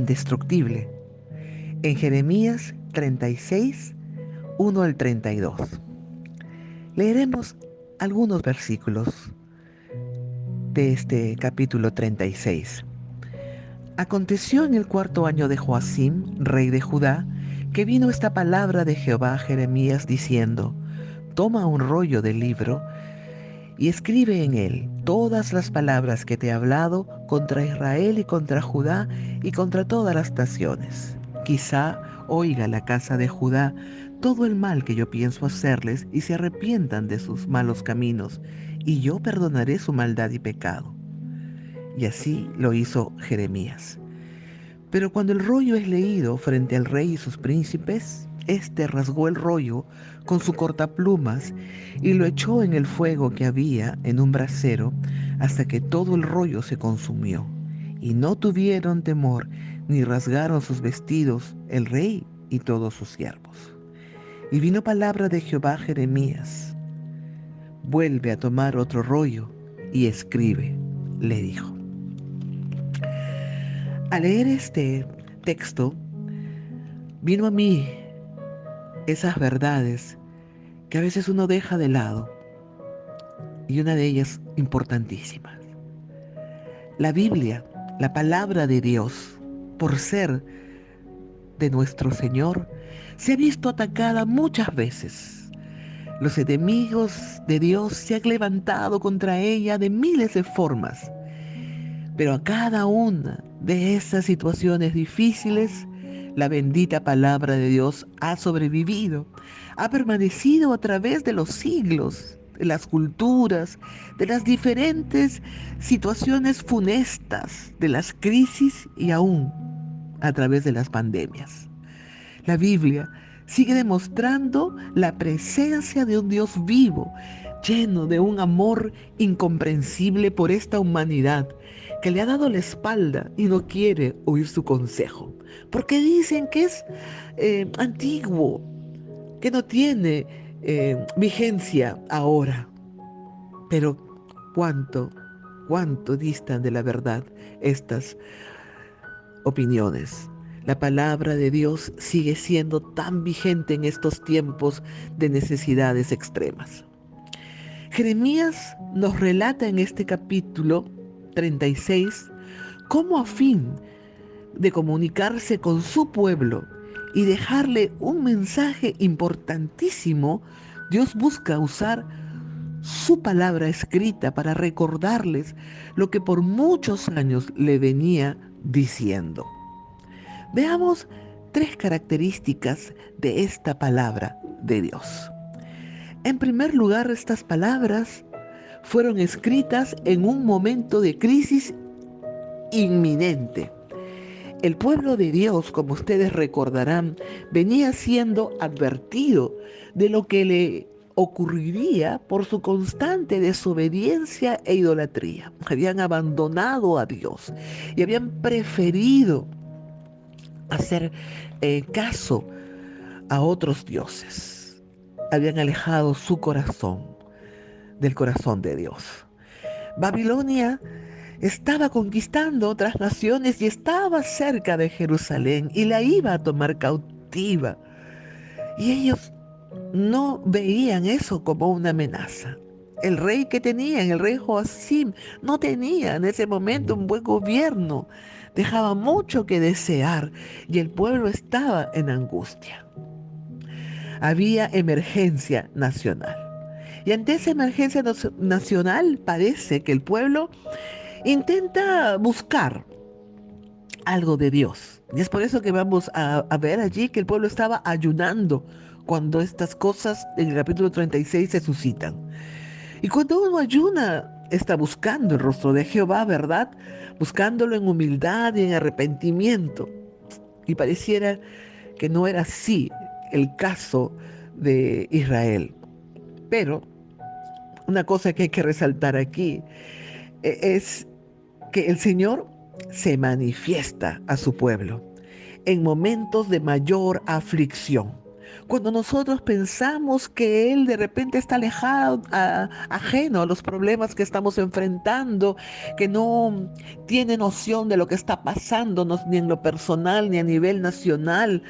indestructible, en Jeremías 36, 1 al 32. Leeremos algunos versículos de este capítulo 36. Aconteció en el cuarto año de Joacim, rey de Judá, que vino esta palabra de Jehová a Jeremías diciendo: Toma un rollo del libro y escribe en él todas las palabras que te he hablado contra Israel y contra Judá y contra todas las naciones. Quizá oiga la casa de Judá todo el mal que yo pienso hacerles y se arrepientan de sus malos caminos, y yo perdonaré su maldad y pecado. Y así lo hizo Jeremías. Pero cuando el rollo es leído frente al rey y sus príncipes, éste rasgó el rollo con su cortaplumas y lo echó en el fuego que había en un brasero hasta que todo el rollo se consumió. Y no tuvieron temor ni rasgaron sus vestidos el rey y todos sus siervos. Y vino palabra de Jehová a Jeremías: vuelve a tomar otro rollo y escribe, le dijo. Al leer este texto, vino a mí esas verdades que a veces uno deja de lado, y una de ellas importantísima. La Biblia, la palabra de Dios, por ser de nuestro Señor, se ha visto atacada muchas veces. Los enemigos de Dios se han levantado contra ella de miles de formas, pero a cada una de esas situaciones difíciles, la bendita palabra de Dios ha sobrevivido, ha permanecido a través de los siglos, de las culturas, de las diferentes situaciones funestas, de las crisis y aún a través de las pandemias. La Biblia sigue demostrando la presencia de un Dios vivo, lleno de un amor incomprensible por esta humanidad que le ha dado la espalda y no quiere oír su consejo, porque dicen que es antiguo, que no tiene vigencia ahora. Pero cuánto, cuánto distan de la verdad estas opiniones. La palabra de Dios sigue siendo tan vigente en estos tiempos de necesidades extremas. Jeremías nos relata en este capítulo 36 cómo, a fin de comunicarse con su pueblo y dejarle un mensaje importantísimo, Dios busca usar su palabra escrita para recordarles lo que por muchos años le venía diciendo. Veamos tres características de esta palabra de Dios. En primer lugar, estas palabras fueron escritas en un momento de crisis inminente. El pueblo de Dios, como ustedes recordarán, venía siendo advertido de lo que le ocurriría por su constante desobediencia e idolatría. Habían abandonado a Dios y habían preferido hacer caso a otros dioses. Habían alejado su corazón del corazón de Dios. Babilonia estaba conquistando otras naciones y estaba cerca de Jerusalén y la iba a tomar cautiva. Y ellos no veían eso como una amenaza. El rey que tenían, el rey Joacim, no tenía en ese momento un buen gobierno. Dejaba mucho que desear y el pueblo estaba en angustia. Había emergencia nacional. Y ante esa emergencia nacional parece que el pueblo intenta buscar algo de Dios. Y es por eso que vamos a ver allí que el pueblo estaba ayunando cuando estas cosas en el capítulo 36 se suscitan. Y cuando uno ayuna, está buscando el rostro de Jehová, ¿verdad? Buscándolo en humildad y en arrepentimiento. Y pareciera que no era así el caso de Israel. Pero una cosa que hay que resaltar aquí es que el Señor se manifiesta a su pueblo en momentos de mayor aflicción, Cuando nosotros pensamos que Él de repente está alejado, ajeno a los problemas que estamos enfrentando, que no tiene noción de lo que está pasando, ni en lo personal, ni a nivel nacional,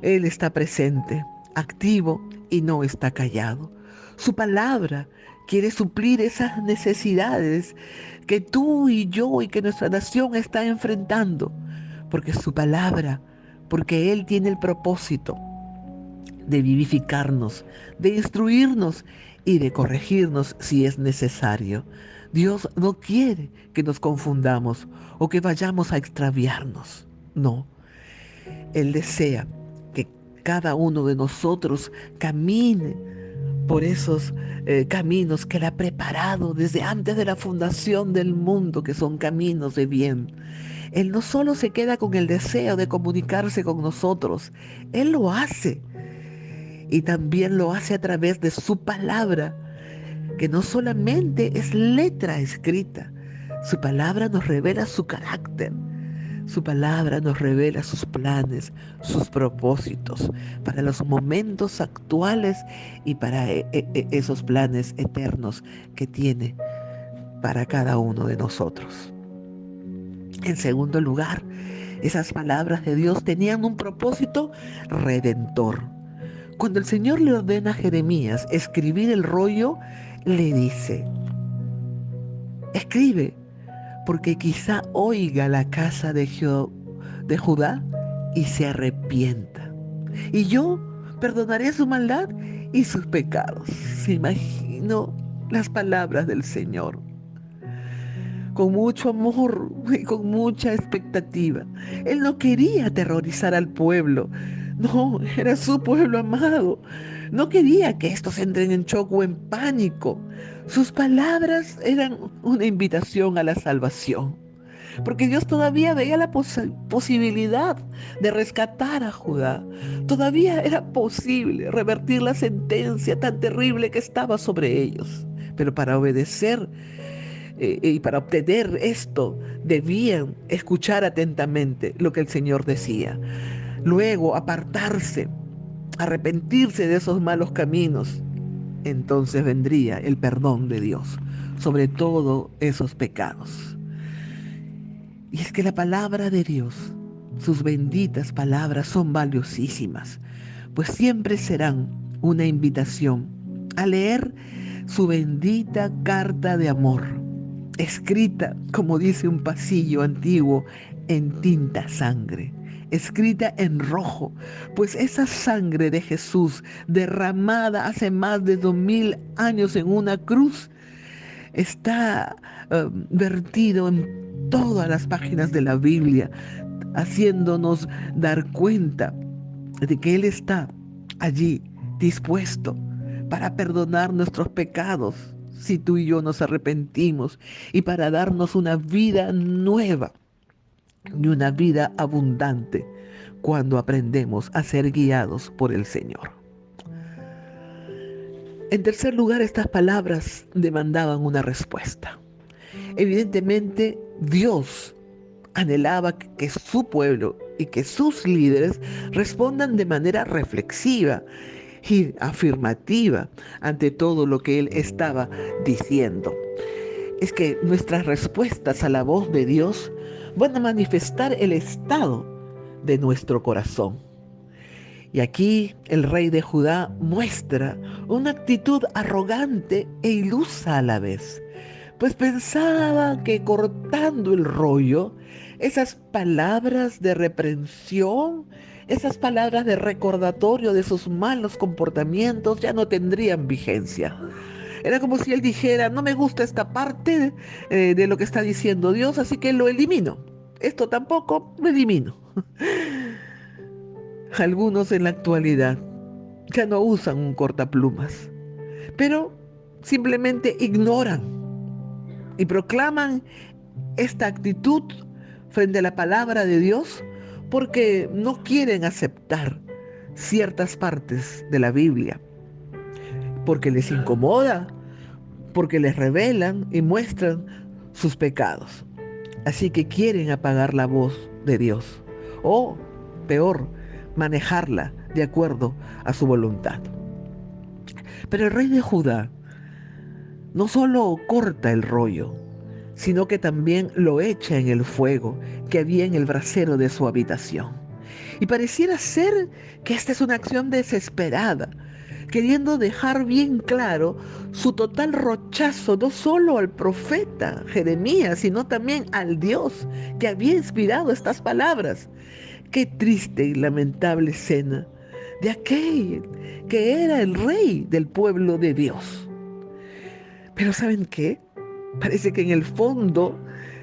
Él está presente, activo y no está callado. Su palabra quiere suplir esas necesidades que tú y yo y que nuestra nación está enfrentando, porque su palabra, porque Él tiene el propósito de vivificarnos, de instruirnos y de corregirnos si es necesario. Dios no quiere que nos confundamos o que vayamos a extraviarnos. No, Él desea que cada uno de nosotros camine por esos caminos que Él ha preparado desde antes de la fundación del mundo, que son caminos de bien. Él no solo se queda con el deseo de comunicarse con nosotros, Él lo hace y también lo hace a través de su palabra, que no solamente es letra escrita, su palabra nos revela su carácter, su palabra nos revela sus planes, sus propósitos para los momentos actuales y para esos planes eternos que tiene para cada uno de nosotros. En segundo lugar, esas palabras de Dios tenían un propósito redentor. Cuando el Señor le ordena a Jeremías escribir el rollo, le dice: escribe, porque quizá oiga la casa de Judá y se arrepienta. Y yo perdonaré su maldad y sus pecados. Se imaginó las palabras del Señor con mucho amor y con mucha expectativa. Él no quería aterrorizar al pueblo. No, era su pueblo amado. No quería que estos entren en shock o en pánico. Sus palabras eran una invitación a la salvación, porque Dios todavía veía la posibilidad de rescatar a Judá. Todavía era posible revertir la sentencia tan terrible que estaba sobre ellos. Pero para obedecer y para obtener esto, debían escuchar atentamente lo que el Señor decía. Luego apartarse, arrepentirse de esos malos caminos. Entonces vendría el perdón de Dios sobre todo esos pecados. Y es que la palabra de Dios, sus benditas palabras son valiosísimas, pues siempre serán una invitación a leer su bendita carta de amor, escrita, como dice un pasillo antiguo, en tinta sangre, escrita en rojo, pues esa sangre de Jesús derramada hace más de 2000 años en una cruz está vertido en todas las páginas de la Biblia, haciéndonos dar cuenta de que Él está allí dispuesto para perdonar nuestros pecados si tú y yo nos arrepentimos y para darnos una vida nueva y una vida abundante cuando aprendemos a ser guiados por el Señor. En tercer lugar, estas palabras demandaban una respuesta. Evidentemente, Dios anhelaba que su pueblo y que sus líderes respondan de manera reflexiva y afirmativa ante todo lo que Él estaba diciendo. Es que nuestras respuestas a la voz de Dios van a manifestar el estado de nuestro corazón. Y aquí el rey de Judá muestra una actitud arrogante e ilusa a la vez, pues pensaba que cortando el rollo, esas palabras de reprensión, esas palabras de recordatorio de sus malos comportamientos ya no tendrían vigencia. Era como si él dijera: no me gusta esta parte de lo que está diciendo Dios, así que lo elimino. Esto tampoco lo elimino. Algunos en la actualidad ya no usan un cortaplumas, pero simplemente ignoran y proclaman esta actitud frente a la palabra de Dios porque no quieren aceptar ciertas partes de la Biblia, porque les incomoda, porque les revelan y muestran sus pecados. Así que quieren apagar la voz de Dios o, peor, manejarla de acuerdo a su voluntad. Pero el rey de Judá no solo corta el rollo, sino que también lo echa en el fuego que había en el brasero de su habitación. Y pareciera ser que esta es una acción desesperada, queriendo dejar bien claro su total rechazo no solo al profeta Jeremías, sino también al Dios que había inspirado estas palabras. Qué triste y lamentable escena de aquel que era el rey del pueblo de Dios. Pero ¿saben qué? Parece que en el fondo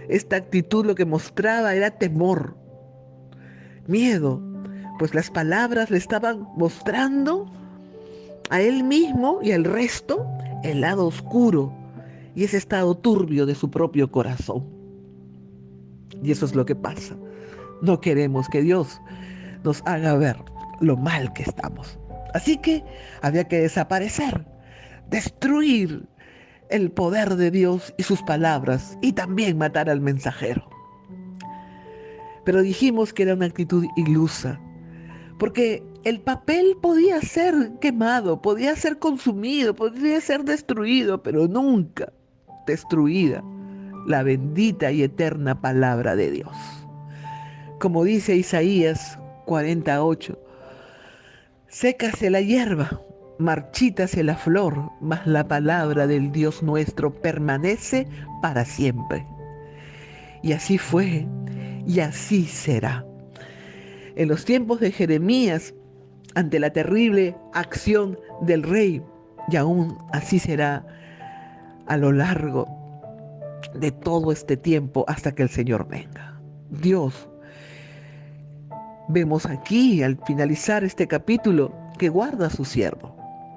esta actitud lo que mostraba era temor, miedo, pues las palabras le estaban mostrando a él mismo y al resto el lado oscuro y ese estado turbio de su propio corazón. Y eso es lo que pasa. No queremos que Dios nos haga ver lo mal que estamos. Así que había que desaparecer, destruir el poder de Dios y sus palabras y también matar al mensajero. Pero dijimos que era una actitud ilusa, porque el papel podía ser quemado, podía ser consumido, podía ser destruido, pero nunca destruida la bendita y eterna palabra de Dios. Como dice Isaías 48, sécase la hierba, marchítase la flor, mas la palabra del Dios nuestro permanece para siempre. Y así fue, y así será. En los tiempos de Jeremías, ante la terrible acción del rey, y aún así será a lo largo de todo este tiempo hasta que el Señor venga. Dios, vemos aquí al finalizar este capítulo que guarda a su siervo,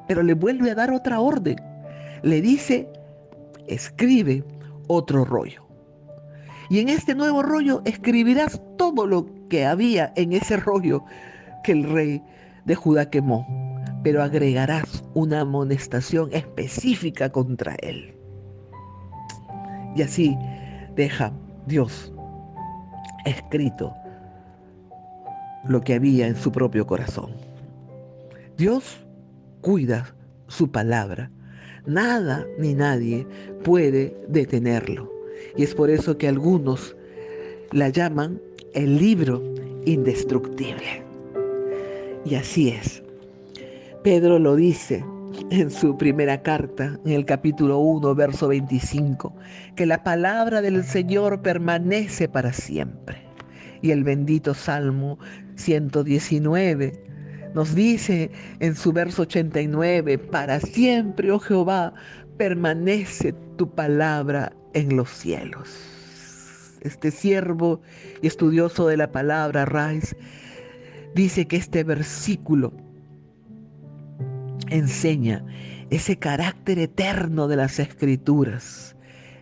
pero le vuelve a dar otra orden. Le dice, escribe otro rollo. Y en este nuevo rollo escribirás todo lo que había en ese rollo que el rey de Judá quemó, pero agregarás una amonestación específica contra él. Y así deja Dios escrito lo que había en su propio corazón. Dios cuida su palabra. Nada ni nadie puede detenerlo. Y es por eso que algunos la llaman el libro indestructible. Y así es. Pedro lo dice en su primera carta, en el capítulo 1, verso 25, que la palabra del Señor permanece para siempre. Y el bendito Salmo 119 nos dice en su verso 89, para siempre, oh Jehová, permanece tu palabra en los cielos. Este siervo y estudioso de la palabra, Rice, dice que este versículo enseña ese carácter eterno de las Escrituras,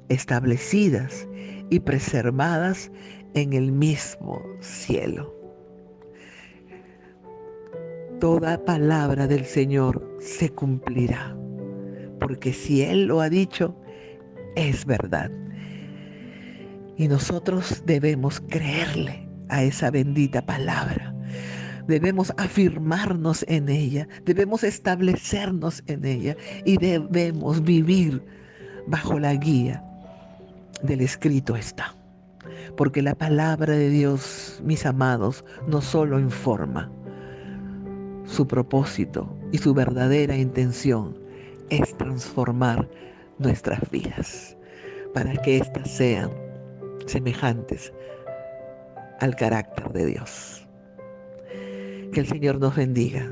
establecidas y preservadas en el mismo cielo. Toda palabra del Señor se cumplirá, porque si Él lo ha dicho, es verdad. Y nosotros debemos creerle a esa bendita palabra. Debemos afirmarnos en ella, debemos establecernos en ella y debemos vivir bajo la guía del escrito está. Porque la palabra de Dios, mis amados, no solo informa, su propósito y su verdadera intención es transformar nuestras vidas para que éstas sean semejantes al carácter de Dios. Que el Señor nos bendiga